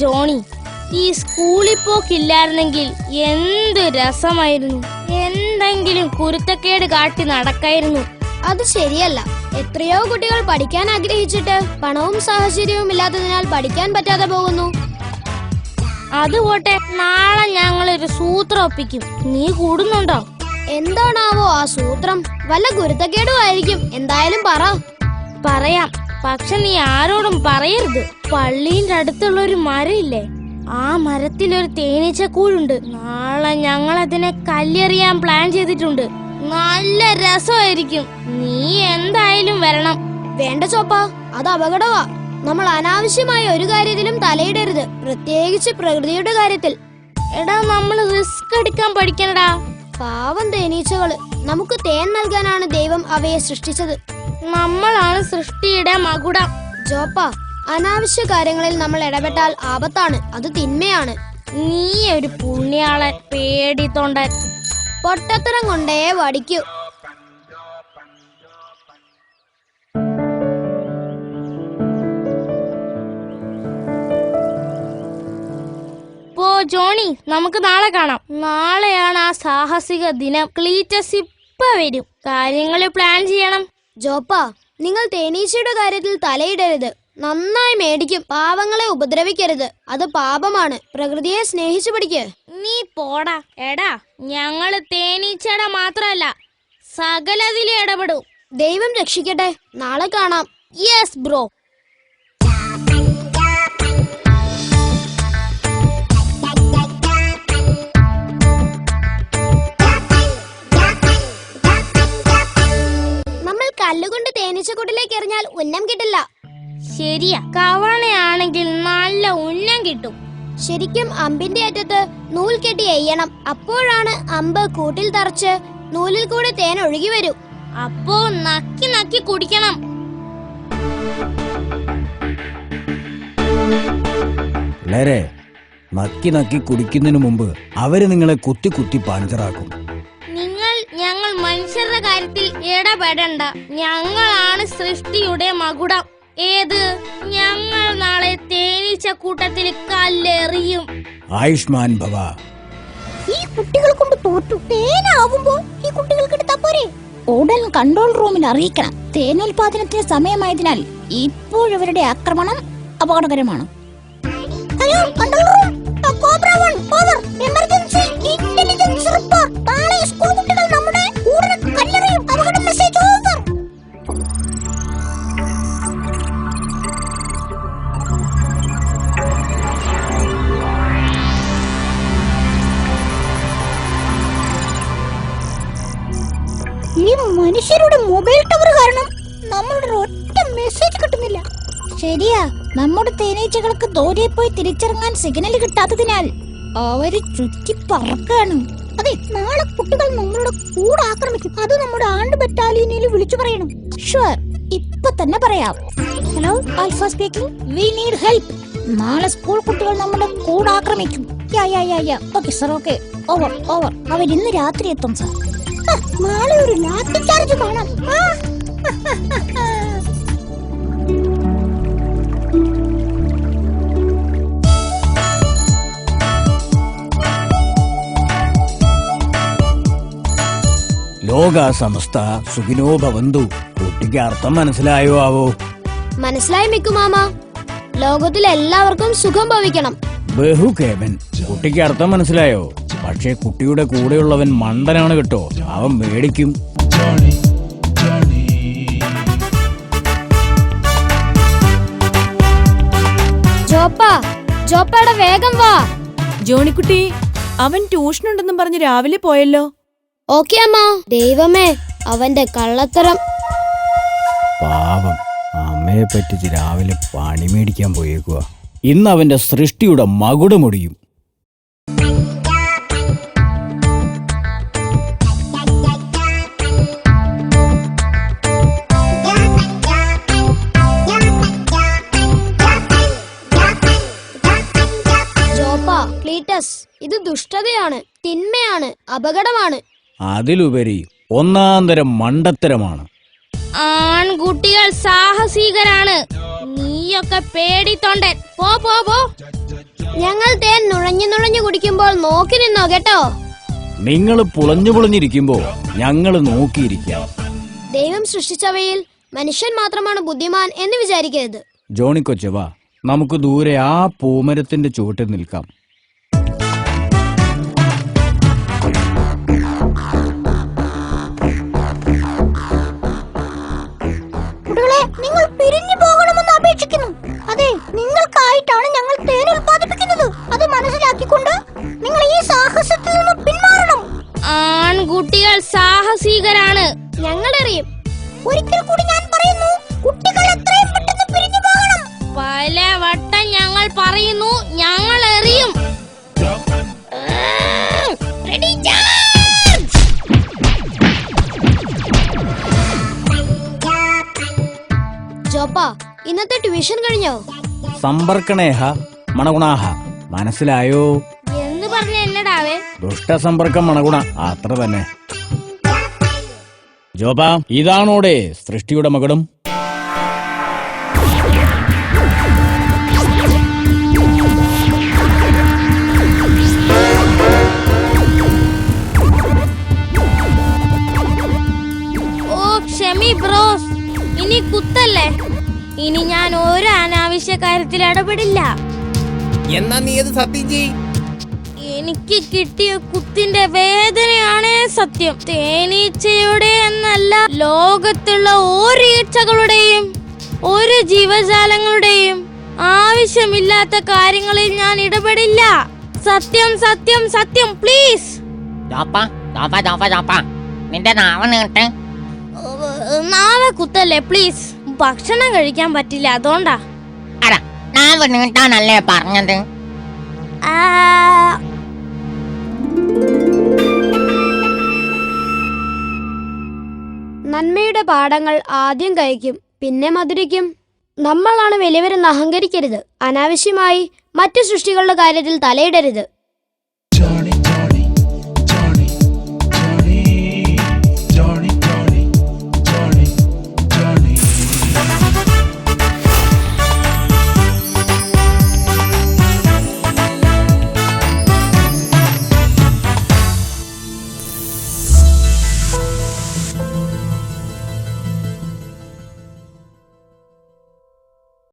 Johnny, ഈ സ്കൂളിൽ പോക്കില്ലായിരുന്നെങ്കിൽ എന്ത് രസമായിരുന്നു. എന്തെങ്കിലും കുരുത്തക്കേട് കാട്ടി നടക്കായിരുന്നു. അത് ശരിയല്ല. എത്രയോ കുട്ടികൾ പഠിക്കാൻ ആഗ്രഹിച്ചിട്ട് പണവും സാഹചര്യവും ഇല്ലാത്തതിനാൽ പഠിക്കാൻ പറ്റാതെ പോകുന്നു. അതുപോട്ടെ, നാളെ ഞങ്ങളൊരു സൂത്രം ഒപ്പിക്കും. നീ കൂടുന്നുണ്ടോ? എന്താണാവോ ആ സൂത്രം? വല്ല കുരുത്തക്കേടും ആയിരിക്കും. എന്തായാലും പറ. പറയാം, പക്ഷെ നീ ആരോടും പറയരുത്. പള്ളീന്റെ അടുത്തുള്ള ഒരു മരം ഇല്ലേ, ആ മരത്തിലൊരു തേനീച്ചക്കൂടുണ്ട്. നാളെ ഞങ്ങൾ അതിനെ കല്ലെറിയാൻ പ്ലാൻ ചെയ്തിട്ടുണ്ട്. നല്ല രസമായിരിക്കും. നീ എന്തായാലും വരണം. വേണ്ട ചോപ്പാ, അത് അപകടമാ. നമ്മൾ അനാവശ്യമായ ഒരു കാര്യത്തിലും തലയിടരുത്, പ്രത്യേകിച്ച് പ്രകൃതിയുടെ കാര്യത്തിൽ. എടാ, നമ്മൾ റിസ്ക് എടുക്കാൻ പഠിക്കണടാ. പാവം തേനീച്ചകള്. നമുക്ക് തേൻ നൽകാനാണ് ദൈവം അവയെ സൃഷ്ടിച്ചത്. നമ്മളാണ് സൃഷ്ടിയുടെ മകുടം. ജോപ്പാ, അനാവശ്യ കാര്യങ്ങളിൽ നമ്മൾ ഇടപെട്ടാൽ ആപത്താണ്. അത് തിന്മയാണ്. നീ ഒരു പുണ്യാളൻ, പേടി തൊണ്ടൻ. പൊട്ടത്തരം കൊണ്ടേ വടിക്കൂ. പോ ജോണി, നമുക്ക് നാളെ കാണാം. നാളെയാണ് ആ സാഹസിക ദിനം. ക്ലീറ്റസ് ഇപ്പ വരും. കാര്യങ്ങൾ പ്ലാൻ ചെയ്യണം. ജോപ്പാ, നിങ്ങൾ തേനീച്ചയുടെ കാര്യത്തിൽ തലയിടരുത്. നന്നായി മേടിക്കും. പാവങ്ങളെ ഉപദ്രവിക്കരുത്. അത് പാപമാണ്. പ്രകൃതിയെ സ്നേഹിച്ചു പഠിക്ക്. നീ പോടാ. എടാ, ഞങ്ങള് തേനീച്ചയുടെ മാത്രമല്ല, സകലതിലും ഇടപെടും. ദൈവം രക്ഷിക്കട്ടെ. നാളെ കാണാം. Yes bro. നമ്മൾ കല്ലുകൊണ്ട് തേനീച്ചക്കൂട്ടിലേക്ക് എറിഞ്ഞാൽ ഉന്നം കിട്ടില്ല. ശരിയാ, കവണയാണെങ്കിൽ നല്ല ഉന്നം കിട്ടും. ശരിക്കും അമ്പിന്റെ അറ്റത്ത് നൂൽ കെട്ടി എയ്യണം. അപ്പോഴാണ് അമ്പ് കൂട്ടിൽ തറച്ച് നൂലിൽ കൂടെ തേൻ ഒഴുകി വരൂ. അപ്പോ നക്കി നക്കി കുടിക്കണം. പിള്ളേരെ, നക്കി നക്കി കുടിക്കുന്നതിന് മുമ്പ് അവര് നിങ്ങളെ കുത്തി കുത്തി പഞ്ചറാക്കും. ഞങ്ങൾ മനുഷ്യരുടെ കാര്യത്തിൽ ഇടപെടണ്ട. ഞങ്ങളാണ് സൃഷ്ടിയുടെ മകുടം. ഏത്? ഞങ്ങൾ നാളെ തേനീച്ച കൂട്ടത്തിൽ കല്ലെറിയും. ആയുഷ്മാൻ ഭവ. ഈ കുട്ടികൾ കൊണ്ട് തോറ്റു. തേനാവുമ്പോ ഈ കുട്ടികൾക്ക് എടുത്താ പോരെ? ഉടൻ കൺട്രോൾ റൂമിൽ അറിയിക്കണം. തേനുൽപാദനത്തിന് സമയമായതിനാൽ ഇപ്പോഴവരുടെ ആക്രമണം അപകടകരമാണ്. Hello control room, cobra 1 over. Emergency intelligence report. നാളെ സ്കൂൾ കുട്ടികൾ നമ്മുടെ കൂടിനെ കല്ലെറിയും. അപകട മെസ്സേജ് ഓവർ. ഈ മനുഷ്യരുടെ മൊബൈൽ ടവർ കാരണം നമ്മളുടെ ഒറ്റ മെസ്സേജ് കിട്ടുന്നില്ല. ശരിയാ, നമ്മുടെ തേനീച്ചകൾക്ക് ദൂരെ പോയി തിരിച്ചിറങ്ങാൻ സിഗ്നൽ കിട്ടാത്തതിനാൽ അവര് ചുറ്റി പറക്കാണ്. അതെ, നാളെ കുട്ടികൾ നമ്മളുടെ കൂടെ ആക്രമിക്കും. അത് നമ്മുടെ ആണ്ട് ബറ്റാലിയനിൽ വിളിച്ചു പറയണം. ഷുവർ, ഇപ്പൊ തന്നെ പറയാം. Hello, alpha speaking. We need help. നാളെ സ്കൂൾ കുട്ടികൾ നമ്മുടെ കൂടെ ആക്രമിക്കും. Okay sir, okay. Over over. അവരിന്ന് രാത്രി എത്തും സർ. നാളെ ഒരു ലാത്തി ചാർജ് കാണാം. ലോക സമസ്ത സുഖിനോ ഭവന്തു. കുട്ടിക്ക് അർത്ഥം മനസ്സിലായോ ആവോ? മനസ്സിലായി മിക്കു മാമ. ലോകത്തിൽ എല്ലാവർക്കും സുഖം ഭവിക്കണം. ബഹുകേമൻ. കുട്ടിക്ക് അർത്ഥം മനസ്സിലായോ? പക്ഷേ കുട്ടിയുടെ കൂടെയുള്ളവൻ മണ്ടനാണ് കേട്ടോ. അവൻ മേടിക്കും. ജോപ്പാ, ജോപ്പയുടെ വേഗം വാ. ജോണിക്കുട്ടി, അവൻ ട്യൂഷൻ ഉണ്ടെന്നും പറഞ്ഞ് രാവിലെ പോയല്ലോ. ഓക്കെ അമ്മ. ദൈവമേ, അവന്റെ കള്ളത്തരം. പാവം, അമ്മയെ പറ്റിച്ച് രാവിലെ പണി മേടിക്കാൻ പോയേക്കുക. ഇന്ന് അവന്റെ സൃഷ്ടിയുടെ മകുടമൊടിയും. ജോപ്പ, ക്ലീറ്റസ്, ഇത് ദുഷ്ടതയാണ്, തിന്മയാണ്, അപകടമാണ്. അതിലുപരി ഒന്നാന്തരം മണ്ടത്തരമാണ്. ആൺകുട്ടികൾ സാഹസികരാണ്. നീയൊക്കെ പേടിത്തൊണ്ടൻ. പോ പോ പോ. ഞങ്ങൾ തേൻ നുഴഞ്ഞു കുടിക്കുമ്പോൾ നോക്കി നിന്നോ കേട്ടോ. നിങ്ങൾ പുളഞ്ഞിരിക്കുമ്പോ ഞങ്ങള് നോക്കിയിരിക്കാം. ദൈവം സൃഷ്ടിച്ചവയിൽ മനുഷ്യൻ മാത്രമാണ് ബുദ്ധിമാൻ എന്ന് വിചാരിക്കരുത്. ജോണിക്കൊച്ചവാ, നമുക്ക് ദൂരെ ആ പൂമരത്തിന്റെ ചുവട്ടിൽ നിൽക്കാം. കുട്ടികളെ, നിങ്ങൾ പിരിഞ്ഞു പോകണമെന്ന് അപേക്ഷിക്കുന്നു. അതെ, നിങ്ങൾക്കായിട്ടാണ് ഞങ്ങൾ തേൻ ഉൽപ്പാദിപ്പിക്കുന്നത്. അത് മനസ്സിലാക്കിക്കൊണ്ട് നിങ്ങൾ ഈ സാഹസത്തിൽ നിന്ന് പിന്മാറണം. ആൺകുട്ടികൾ സാഹസികരാണ്. ഞങ്ങളറിയും. ഒരിക്കൽ കൂടി ഞാൻ പറയുന്നു, കുട്ടികൾ എത്രയും പെട്ടെന്ന് പിരിഞ്ഞു പോകണം. പല വട്ടം ഞങ്ങൾ പറയുന്നു, ഞങ്ങൾ എറിയും. Ready, charge! ജോപ്പ, ഇന്നത്തെ ട്യൂഷൻ കഴിഞ്ഞോ? സമ്പർക്കണേഹ മണഗുണാഹ. മനസ്സിലായോ? എന്ന് പറഞ്ഞ എന്നടാവേ? ദുഷ്ടസമ്പർക്കം മണഗുണ, അത്ര തന്നെ. ജോബ, ഇതാണോടെ സൃഷ്ടിയുടെ മകുടം? ഓ ക്ഷമി ബ്രോസ്, ഇനി കുത്തല്ലേ. ഇനി ഞാൻ ഒരു അനാവശ്യ കാര്യത്തിൽ ഇടപെടില്ല. എന്നാ നീ അത് സത്യം ചെയ്. എനിക്ക് കിട്ടിയ കുത്തിന്റെ വേദനയാണേ സത്യം. തേനീച്ചയുടെ എന്നല്ല, ലോകത്തുള്ള ഒരു ഈച്ചകളുടെയും ഒരു ജീവജാലങ്ങളുടെയും ആവശ്യമില്ലാത്ത കാര്യങ്ങളിൽ ഞാൻ ഇടപെടില്ല. സത്യം സത്യം സത്യം, പ്ലീസ്. നിന്റെ നാവ് നീട്ടെ. നാളെ കുത്തല്ലേ പ്ലീസ്. ഭക്ഷണം കഴിക്കാൻ പറ്റില്ല, അതുകൊണ്ടാ. അട, നാവ് നീട്ടാനല്ലേ പറഞ്ഞത്? നന്മയുടെ പാഠങ്ങൾ ആദ്യം കഴിക്കും, പിന്നെ മധുരിക്കും. നമ്മളാണ് വലിയവരെന്ന് അഹങ്കരിക്കരുത്. അനാവശ്യമായി മറ്റു സൃഷ്ടികളുടെ കാര്യത്തിൽ തലയിടരുത്.